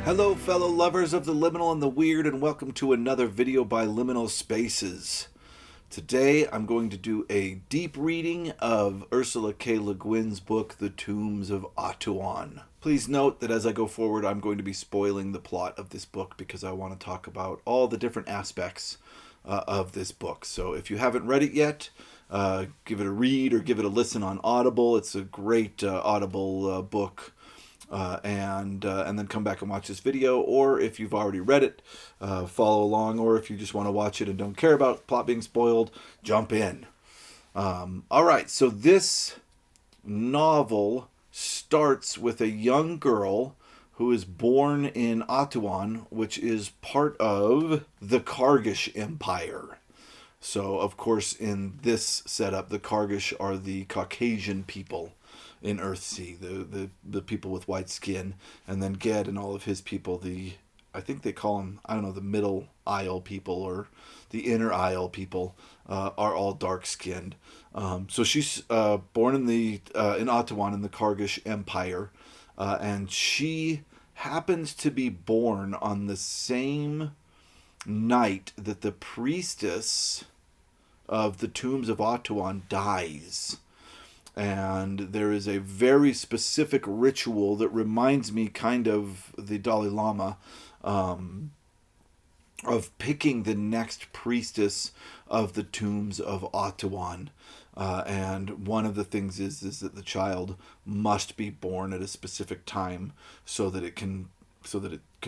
Hello fellow lovers of the liminal and the weird, and welcome to another video by Liminal Spaces. Today I'm going to do a deep reading of Ursula K. Le Guin's book, The Tombs of Atuan. Please note that as I go forward I'm going to be spoiling the plot of this book because I want to talk about all the different aspects of this book. So if you haven't read it yet, give it a read or give it a listen on Audible. It's a great Audible book. And then come back and watch this video, or if you've already read it, follow along, or if you just want to watch it and don't care about plot being spoiled, jump in. Alright, so this novel starts with a young girl who is born in Atuan, which is part of the Kargish Empire. So, of course, in this setup, the Kargish are the Caucasian people in Earthsea, the people with white skin, and then Ged and all of his people, I think they call them, I don't know, the Middle Isle people or the Inner Isle people, are all dark-skinned. So she's born in Atuan in the Kargish Empire, and she happens to be born on the same night that the priestess of the Tombs of Atuan dies. And there is a very specific ritual that reminds me kind of the Dalai Lama, of picking the next priestess of the Tombs of Atuan. And one of the things is that the child must be born at a specific time so that it can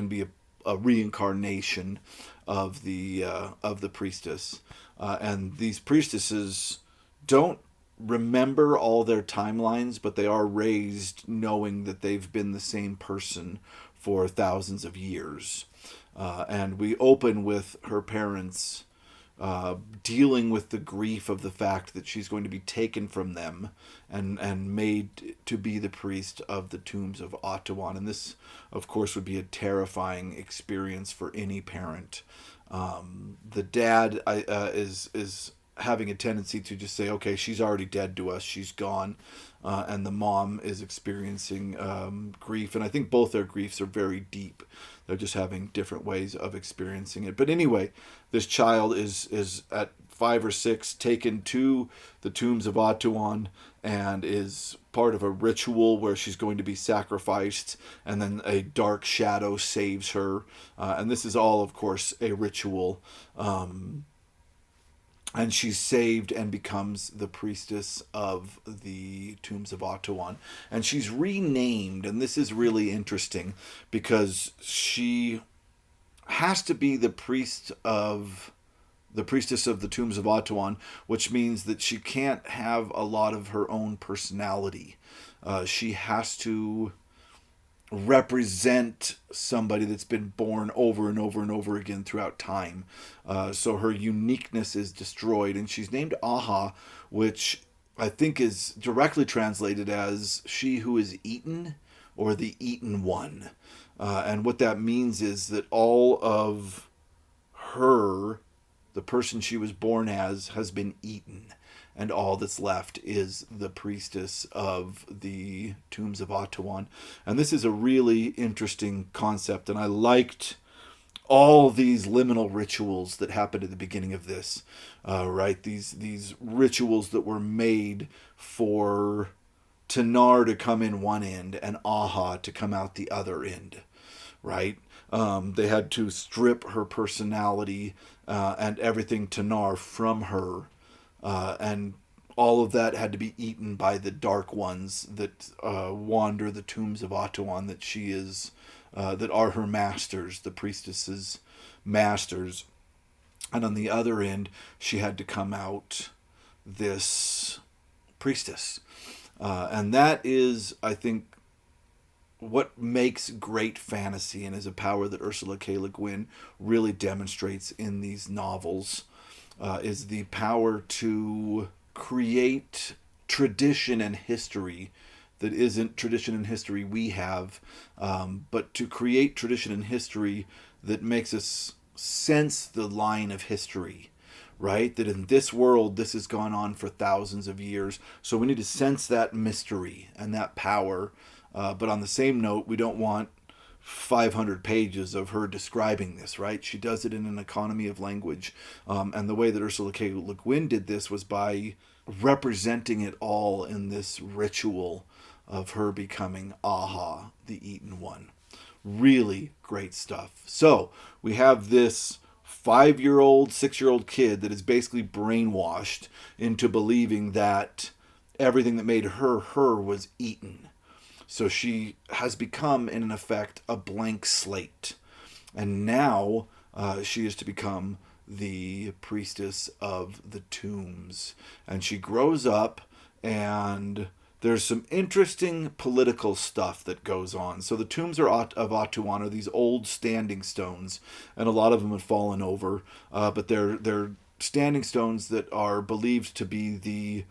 be a reincarnation of the priestess. And these priestesses don't remember all their timelines, but they are raised knowing that they've been the same person for thousands of years. And we open with her parents dealing with the grief of the fact that she's going to be taken from them and made to be the priest of the Tombs of Atuan. And this, of course, would be a terrifying experience for any parent. The dad is having a tendency to just say, okay, she's already dead to us, she's gone. And the mom is experiencing grief. And I think both their griefs are very deep. They're just having different ways of experiencing it. But anyway, this child is at 5 or 6 taken to the Tombs of Atuan and is part of a ritual where she's going to be sacrificed, and then a dark shadow saves her. And this is all, of course, a ritual. And she's saved and becomes the priestess of the Tombs of Atuan. And she's renamed, and this is really interesting because she has to be the priestess of the Tombs of Atuan, which means that she can't have a lot of her own personality. She has to represent somebody that's been born over and over and over again throughout time. So her uniqueness is destroyed, and she's named Arha, which I think is directly translated as she who is eaten, or the eaten one. And what that means is that all of her, the person she was born as, has been eaten. And all that's left is the priestess of the Tombs of Atuan. And this is a really interesting concept. And I liked all these liminal rituals that happened at the beginning of this. Right? These rituals that were made for Tanar to come in one end and Arha to come out the other end. Right? They had to strip her personality and everything Tanar from her. And all of that had to be eaten by the dark ones that wander the Tombs of Atuan, that are her masters, the priestess's masters. And on the other end, she had to come out this priestess. And that is, I think, what makes great fantasy, and is a power that Ursula K. Le Guin really demonstrates in these novels. Is the power to create tradition and history that isn't tradition and history we have, but to create tradition and history that makes us sense the line of history, right? That in this world, this has gone on for thousands of years, so we need to sense that mystery and that power. But on the same note, we don't want 500 pages of her describing this, right? She does it in an economy of language. And the way that Ursula K. Le Guin did this was by representing it all in this ritual of her becoming Arha, the Eaten One. Really great stuff. So we have this 5-year-old, 6-year-old kid that is basically brainwashed into believing that everything that made her her was eaten. So she has become, in effect, a blank slate. And now she is to become the priestess of the tombs. And she grows up, and there's some interesting political stuff that goes on. So the tombs of Atuan are these old standing stones, and a lot of them have fallen over. But they're standing stones that are believed to be the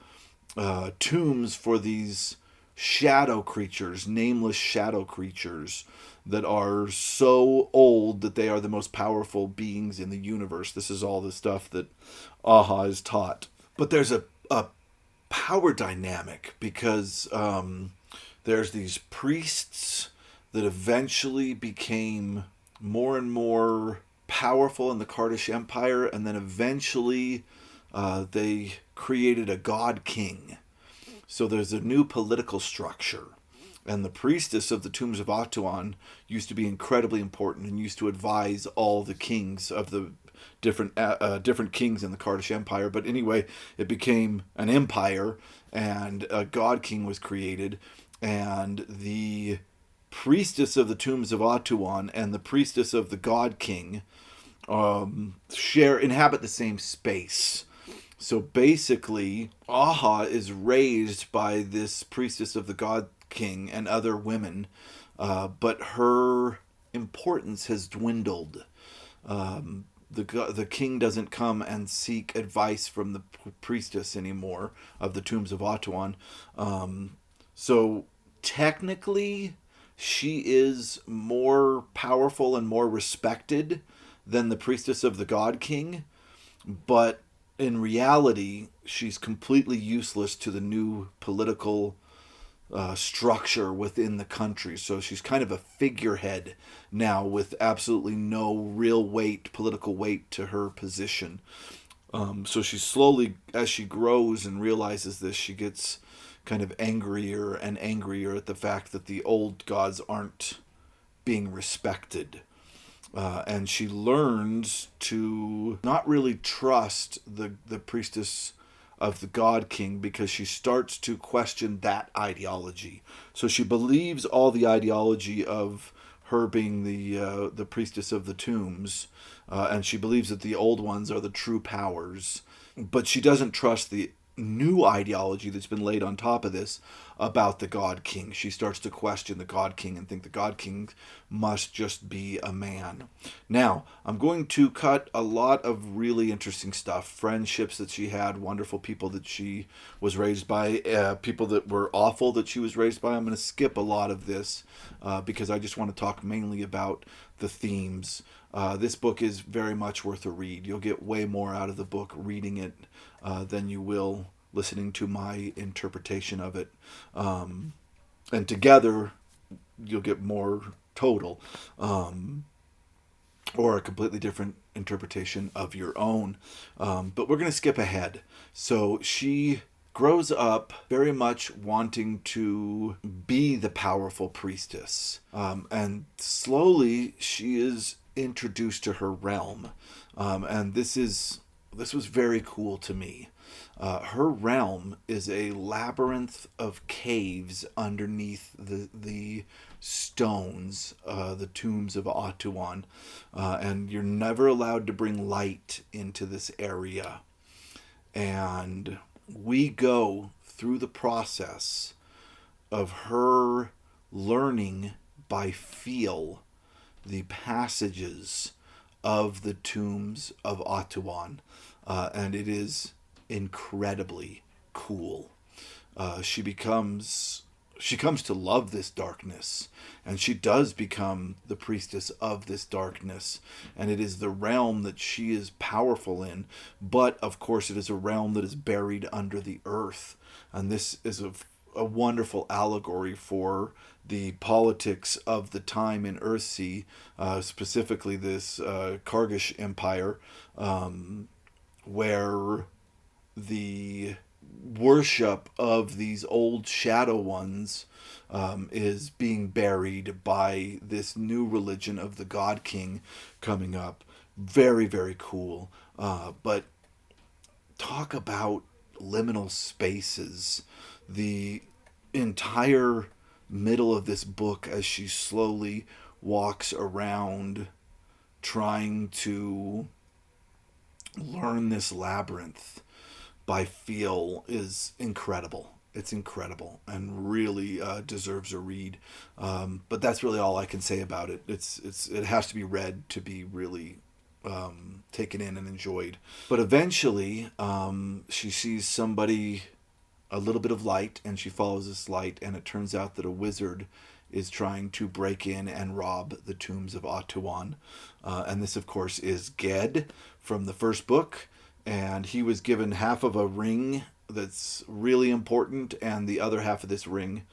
tombs for these shadow creatures, nameless shadow creatures that are so old that they are the most powerful beings in the universe. This is all the stuff that Arha is taught. But there's a power dynamic because there's these priests that eventually became more and more powerful in the Kurdish Empire, and then eventually they created a god king. So there's a new political structure. And the priestess of the Tombs of Atuan used to be incredibly important and used to advise all the kings of the different kings in the Kurdish Empire. But anyway, it became an empire, and a god king was created. And the priestess of the Tombs of Atuan and the priestess of the god king inhabit the same space. So basically, Arha is raised by this priestess of the god king and other women, but her importance has dwindled. The king doesn't come and seek advice from the priestess anymore of the Tombs of Atuan. So technically, she is more powerful and more respected than the priestess of the god king, but in reality, she's completely useless to the new political structure within the country. So she's kind of a figurehead now with absolutely no real weight, political weight to her position. So she slowly, as she grows and realizes this, she gets kind of angrier and angrier at the fact that the old gods aren't being respected. And she learns to not really trust the priestess of the God King because she starts to question that ideology. So she believes all the ideology of her being the priestess of the tombs, and she believes that the old ones are the true powers, but she doesn't trust the new ideology that's been laid on top of this about the God King. She starts to question the God King and think the God King must just be a man. Now, I'm going to cut a lot of really interesting stuff. Friendships that she had, wonderful people that she was raised by, people that were awful that she was raised by. I'm going to skip a lot of this because I just want to talk mainly about the themes. This book is very much worth a read. You'll get way more out of the book reading it than you will listening to my interpretation of it. And together, you'll get more total, or a completely different interpretation of your own. But we're going to skip ahead. So she grows up very much wanting to be the powerful priestess. And slowly, she is introduced to her realm. And this was very cool to me. Her realm is a labyrinth of caves underneath the stones, the tombs of Atuan, and you're never allowed to bring light into this area. And we go through the process of her learning by feel the passages of the tombs of Atuan, and it is incredibly cool. She comes to love this darkness, and she does become the priestess of this darkness, and it is the realm that she is powerful in, but of course it is a realm that is buried under the earth, and this is a wonderful allegory for the politics of the time in Earthsea, specifically this Kargish Empire, where the worship of these old shadow ones is being buried by this new religion of the God King coming up. Very, very cool. But talk about liminal spaces. The entire middle of this book, as she slowly walks around trying to learn this labyrinth by feel, is incredible. It's incredible and really deserves a read. But that's really all I can say about it. It has to be read to be really taken in and enjoyed. But eventually, she sees somebody, a little bit of light, and she follows this light, and it turns out that a wizard is trying to break in and rob the Tombs of Atuan. And this, of course, is Ged from the first book, and he was given half of a ring that's really important, and the other half of this ring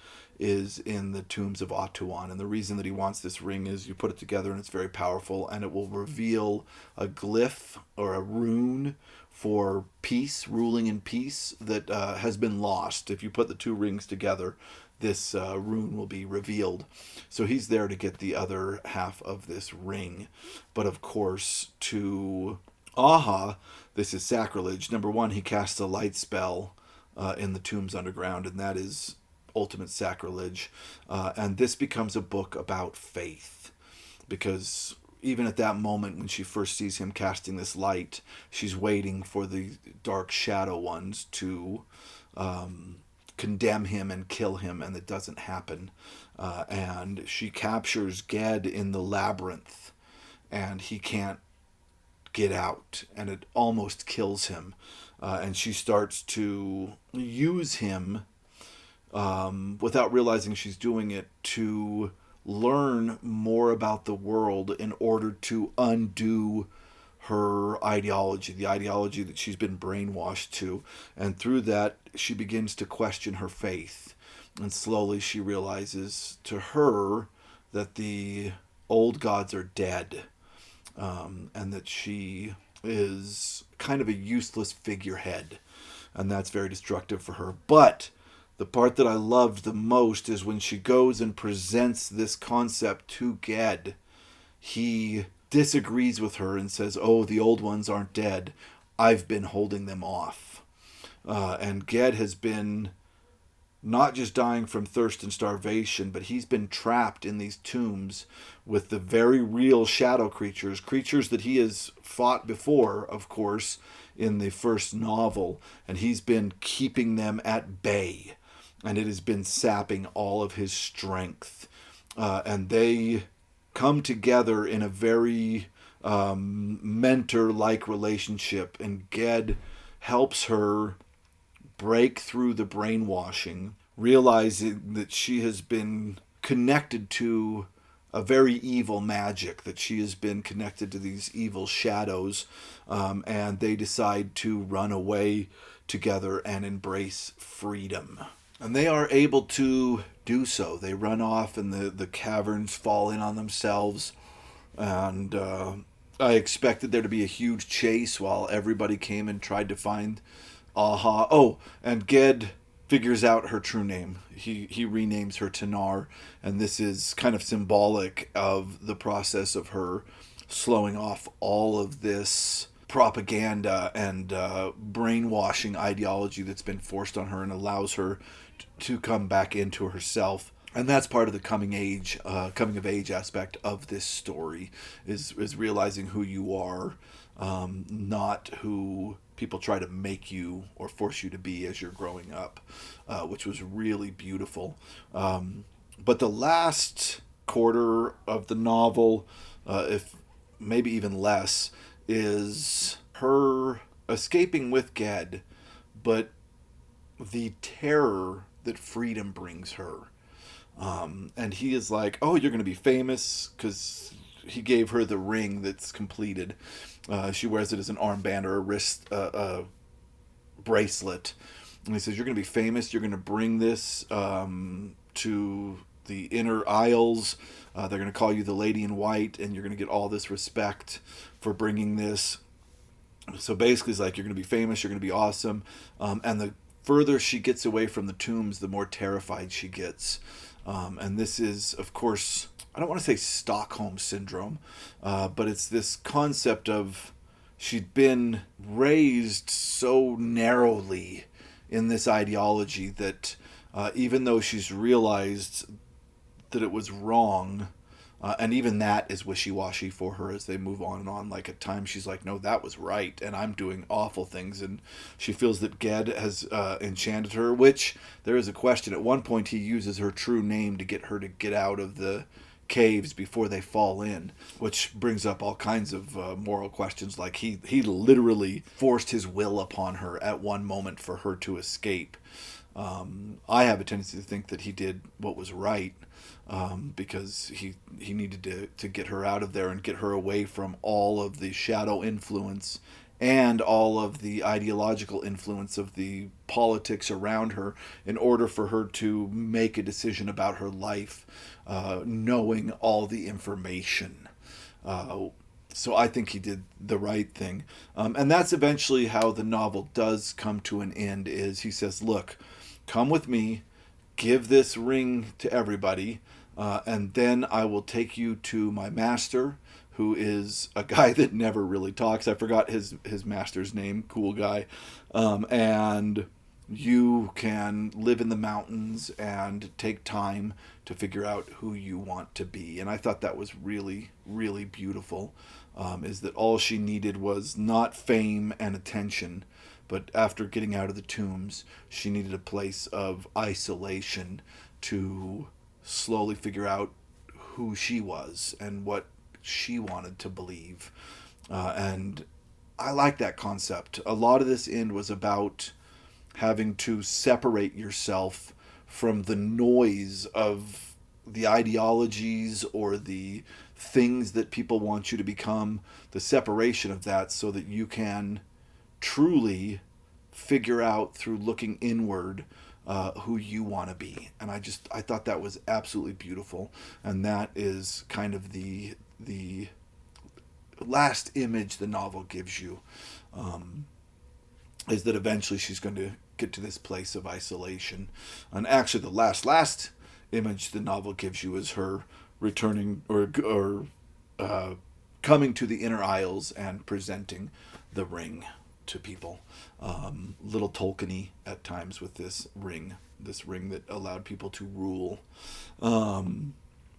is in the Tombs of Atuan. And the reason that he wants this ring is you put it together and it's very powerful, and it will reveal a glyph or a rune for peace, ruling in peace, that has been lost. If you put the two rings together, this rune will be revealed. So he's there to get the other half of this ring. But of course, to Arha, this is sacrilege. Number one, he casts a light spell in the tombs underground, and that is ultimate sacrilege. And this becomes a book about faith, because even at that moment when she first sees him casting this light, she's waiting for the dark shadow ones to condemn him and kill him, and it doesn't happen. And she captures Ged in the labyrinth, and he can't get out, and it almost kills him. And she starts to use him without realizing she's doing it, to learn more about the world in order to undo her ideology, the ideology that she's been brainwashed to. And through that, she begins to question her faith. And slowly she realizes, to her, that the old gods are dead, and that she is kind of a useless figurehead. And that's very destructive for her. But the part that I loved the most is when she goes and presents this concept to Ged. He disagrees with her and says, "Oh, the old ones aren't dead. I've been holding them off." And Ged has been not just dying from thirst and starvation, but he's been trapped in these tombs with the very real shadow creatures that he has fought before, of course, in the first novel. And he's been keeping them at bay, and it has been sapping all of his strength. And they come together in a very mentor-like relationship, and Ged helps her break through the brainwashing, realizing that she has been connected to a very evil magic, that she has been connected to these evil shadows, and they decide to run away together and embrace freedom. And they are able to do so. They run off, and the caverns fall in on themselves. And I expected there to be a huge chase while everybody came and tried to find Arha. Oh, and Ged figures out her true name. He renames her Tanar, and this is kind of symbolic of the process of her slowing off all of this propaganda and brainwashing ideology that's been forced on her, and allows her to come back into herself. And that's part of the coming of age aspect of this story, is realizing who you are, not who people try to make you or force you to be as you're growing up, which was really beautiful. But the last quarter of the novel, if maybe even less, is her escaping with Ged, but the terror that freedom brings her. And he is like, "Oh, you're going to be famous," because he gave her the ring that's completed. She wears it as an armband or a wrist bracelet. And he says, you're going to be famous. You're going to bring this to the inner isles. They're going to call you the Lady in White, and you're going to get all this respect for bringing this. So basically, it's like, you're going to be famous, you're going to be awesome. And the further she gets away from the tombs, the more terrified she gets. And this is, of course, I don't want to say Stockholm Syndrome, but it's this concept of she'd been raised so narrowly in this ideology that even though she's realized that it was wrong, and even that is wishy-washy for her as they move on and on. Like, at times she's like, no, that was right, and I'm doing awful things. And she feels that Ged has enchanted her, which there is a question. At one point he uses her true name to get her to get out of the caves before they fall in, which brings up all kinds of moral questions. Like, he literally forced his will upon her at one moment for her to escape. I have a tendency to think that he did what was right, because he needed to get her out of there and get her away from all of the shadow influence and all of the ideological influence of the politics around her in order for her to make a decision about her life, knowing all the information. So I think he did the right thing. And that's eventually how the novel does come to an end, is he says, look, come with me, give this ring to everybody, and then I will take you to my master, who is a guy that never really talks. I forgot his master's name, cool guy. And you can live in the mountains and take time to figure out who you want to be. And I thought that was really, really beautiful, is that all she needed was not fame and attention, but after getting out of the tombs, she needed a place of isolation to slowly figure out who she was and what she wanted to believe. And I like that concept. A lot of this end was about having to separate yourself from the noise of the ideologies or the things that people want you to become, the separation of that, so that you can truly figure out through looking inward who you want to be. And I thought that was absolutely beautiful. And that is kind of the last image the novel gives you, is that eventually she's going to get to this place of isolation. And actually the last image the novel gives you is her returning or coming to the inner isles and presenting the ring to people. Little Tolkien-y at times with this ring that allowed people to rule.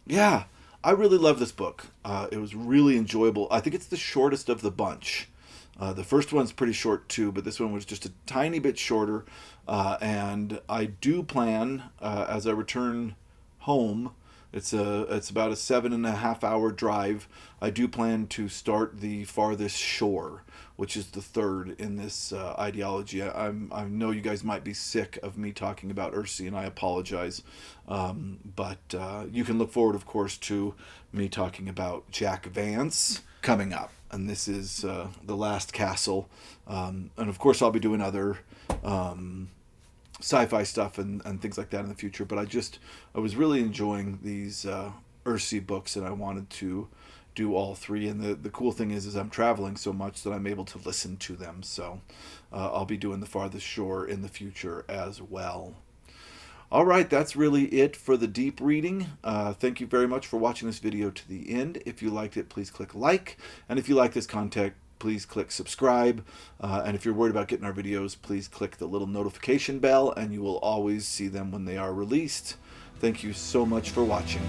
Yeah, I really love this book. It was really enjoyable. I think it's the shortest of the bunch. The first one's pretty short too, but this one was just a tiny bit shorter. And I do plan, as I return home, it's about a 7.5 hour drive. I do plan to start the Farthest Shore, which is the third in this ideology. I know you guys might be sick of me talking about Earthsea, and I apologize. But you can look forward, of course, to me talking about Jack Vance coming up. And this is The Last Castle. And of course, I'll be doing other sci-fi stuff and things like that in the future. But I was really enjoying these Earthsea books, and I wanted to do all three. And the cool thing is I'm traveling so much that I'm able to listen to them. So I'll be doing The Farthest Shore in the future as well. All right, that's really it for the deep reading. Thank you very much for watching this video to the end. If you liked it, please click like. And if you like this content, please click subscribe. And if you're worried about getting our videos, please click the little notification bell, and you will always see them when they are released. Thank you so much for watching.